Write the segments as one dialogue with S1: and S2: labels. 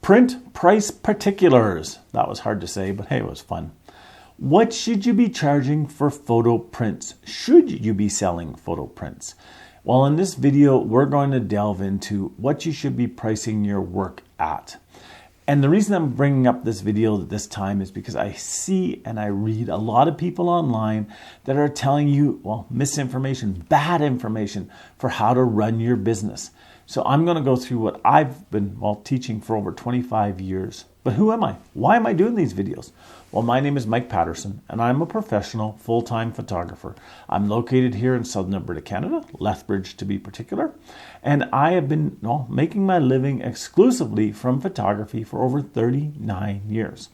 S1: Print price particulars. That was hard to say, but hey, it was fun. What should you be charging for photo prints? Should you be selling photo prints? Well, in this video, we're going to delve into what you should be pricing your work at. And the reason I'm bringing up this video at this time is because I see and I read a lot of people online that are telling you, well, misinformation, bad information for how to run your business. So I'm going to go through what I've been, teaching for over 25 years. But who am I? Why am I doing these videos? Well, my name is Mike Patterson, and I'm a professional full-time photographer. I'm located here in Southern Alberta, Canada, Lethbridge to be particular. And I have been making my living exclusively from photography for over 39 years.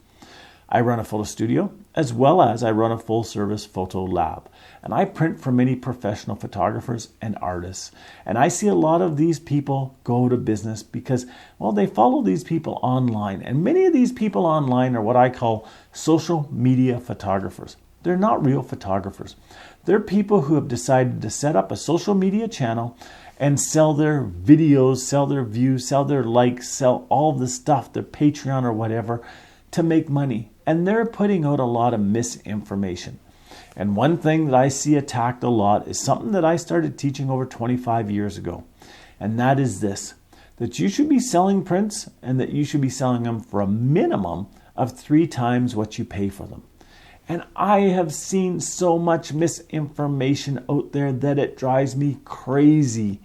S1: I run a photo studio, as well as I run a full-service photo lab. And I print for many professional photographers and artists. And I see a lot of these people go to business because, they follow these people online. And many of these people online are what I call social media photographers. They're not real photographers. They're people who have decided to set up a social media channel and sell their videos, sell their views, sell their likes, sell all the stuff, their Patreon or whatever, to make money. And they're putting out a lot of misinformation. And one thing that I see attacked a lot is something that I started teaching over 25 years ago. And that is this, that you should be selling prints and that you should be selling them for a minimum of 3 times what you pay for them. And I have seen so much misinformation out there that it drives me crazy.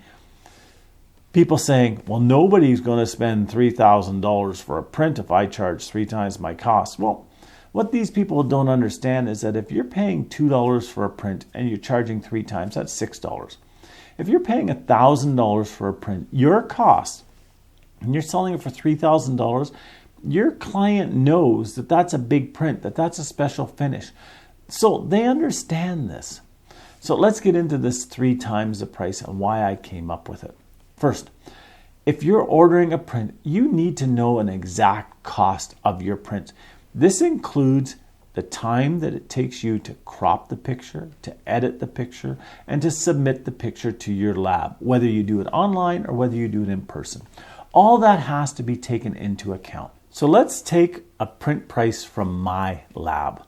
S1: People saying, well, nobody's going to spend $3,000 for a print if I charge 3 times my cost. Well, what these people don't understand is that if you're paying $2 for a print and you're charging 3 times, that's $6. If you're paying $1,000 for a print, your cost, and you're selling it for $3,000, your client knows that that's a big print, that that's a special finish. So they understand this. So let's get into this 3 times the price and why I came up with it. First, if you're ordering a print, you need to know an exact cost of your print. This includes the time that it takes you to crop the picture, to edit the picture, and to submit the picture to your lab, whether you do it online or whether you do it in person. All that has to be taken into account. So let's take a print price from my lab.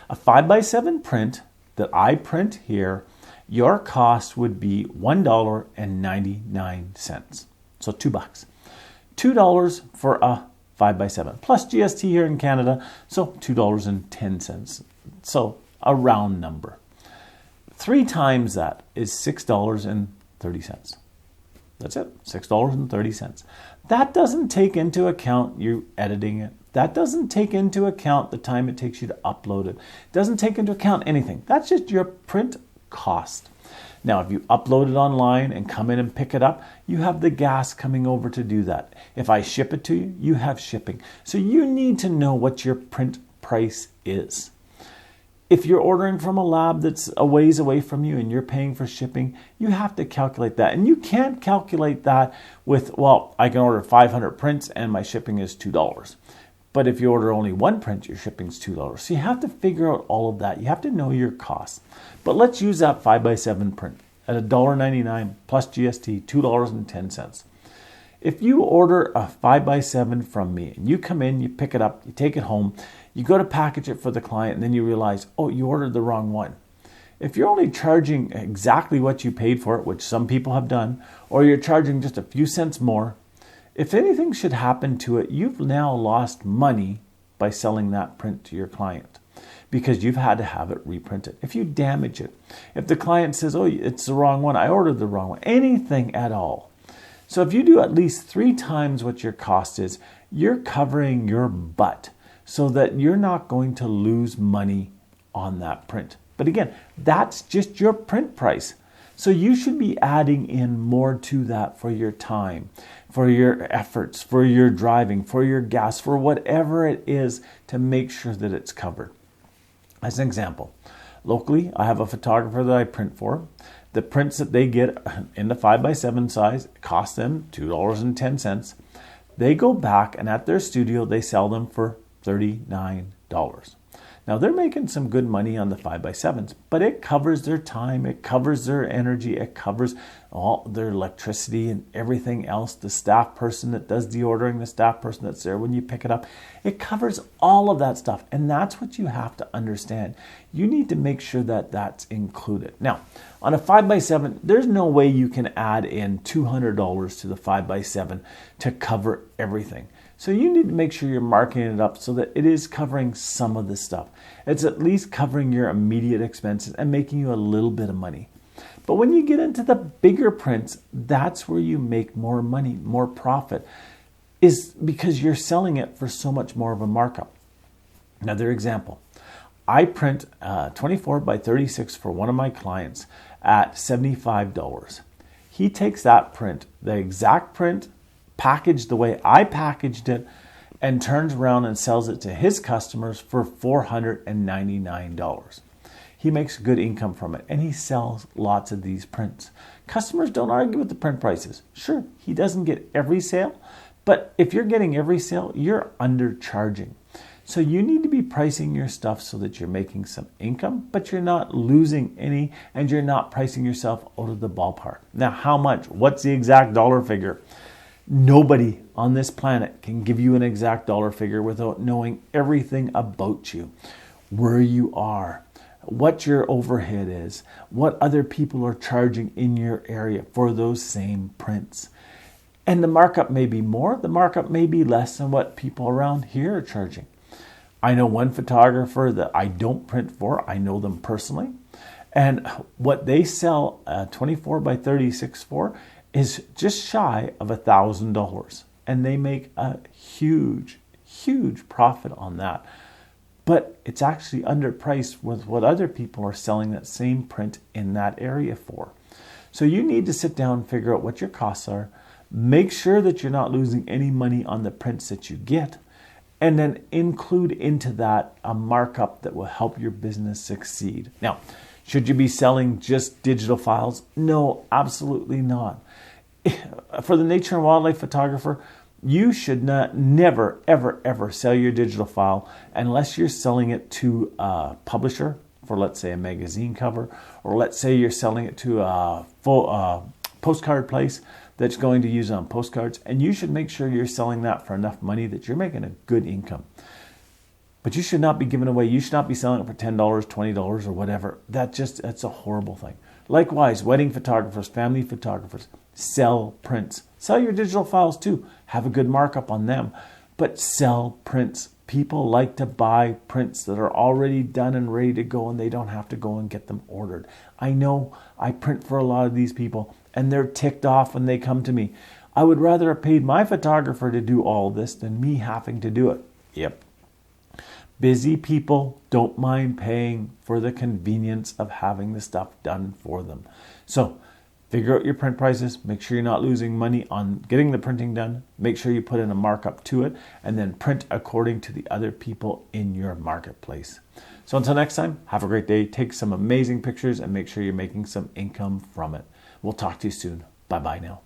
S1: A 5x7 print that I print here, your cost would be $1.99. So $2. $2 for a 5x7 plus GST here in Canada, so $2.10. So a round number. 3 times that is $6.30. That's it, $6.30. That doesn't take into account you editing it. That doesn't take into account the time it takes you to upload it. It doesn't take into account anything. That's just your print cost. Now, if you upload it online and come in and pick it up, you have the gas coming over to do that. If I ship it to you, you have shipping. So you need to know what your print price is. If you're ordering from a lab that's a ways away from you and you're paying for shipping, you have to calculate that. And you can't calculate that with, I can order 500 prints and my shipping is $2. But if you order only 1 print, your shipping's $2. So you have to figure out all of that. You have to know your costs. But let's use that 5x7 print at $1.99 plus GST, $2.10. If you order a 5x7 from me and you come in, you pick it up, you take it home, you go to package it for the client, and then you realize, you ordered the wrong one. If you're only charging exactly what you paid for it, which some people have done, or you're charging just a few cents more, if anything should happen to it, you've now lost money by selling that print to your client because you've had to have it reprinted. If you damage it, if the client says, it's the wrong one, I ordered the wrong one, anything at all. So if you do at least 3 times what your cost is, you're covering your butt so that you're not going to lose money on that print. But again, that's just your print price. So you should be adding in more to that for your time, for your efforts, for your driving, for your gas, for whatever it is to make sure that it's covered. As an example, locally, I have a photographer that I print for. The prints that they get in the 5x7 size cost them $2.10. They go back and at their studio, they sell them for $39. Now they're making some good money on the 5x7s, but it covers their time, it covers their energy, it covers all their electricity and everything else, the staff person that does the ordering, the staff person that's there when you pick it up. It covers all of that stuff. And that's what you have to understand. You need to make sure that that's included. Now, on a 5x7, there's no way you can add in $200 to the 5x7 to cover everything. So you need to make sure you're marking it up so that it is covering some of the stuff. It's at least covering your immediate expenses and making you a little bit of money. But when you get into the bigger prints, that's where you make more money, more profit, is because you're selling it for so much more of a markup. Another example, I print 24x36 for one of my clients at $75. He takes that print, the exact print, packaged the way I packaged it, and turns around and sells it to his customers for $499. He makes good income from it, and he sells lots of these prints. Customers don't argue with the print prices. Sure, he doesn't get every sale, but if you're getting every sale, you're undercharging. So you need to be pricing your stuff so that you're making some income, but you're not losing any, and you're not pricing yourself out of the ballpark. Now, how much? What's the exact dollar figure? Nobody on this planet can give you an exact dollar figure without knowing everything about you, where you are, what your overhead is, what other people are charging in your area for those same prints. And the markup may be more, the markup may be less than what people around here are charging. I know one photographer that I don't print for, I know them personally, and what they sell 24x36 for is just shy of $1,000, and they make a huge profit on that. But it's actually underpriced with what other people are selling that same print in that area for. So you need to sit down and figure out what your costs are, make sure that you're not losing any money on the prints that you get, and then include into that a markup that will help your business succeed. Now, should you be selling just digital files? No, absolutely not. For the nature and wildlife photographer, you should never, ever sell your digital file unless you're selling it to a publisher for, let's say, a magazine cover, or let's say you're selling it to a postcard place that's going to use it on postcards. And you should make sure you're selling that for enough money that you're making a good income. But you should not be giving away. You should not be selling it for $10, $20, or whatever. That's a horrible thing. Likewise, wedding photographers, family photographers, sell prints. Sell your digital files too. Have a good markup on them, but sell prints. People like to buy prints that are already done and ready to go, and they don't have to go and get them ordered. I know I print for a lot of these people, and they're ticked off when they come to me. I would rather have paid my photographer to do all this than me having to do it. Yep. Busy people don't mind paying for the convenience of having the stuff done for them. So figure out your print prices. Make sure you're not losing money on getting the printing done. Make sure you put in a markup to it, and then print according to the other people in your marketplace. So until next time, have a great day. Take some amazing pictures and make sure you're making some income from it. We'll talk to you soon. Bye-bye now.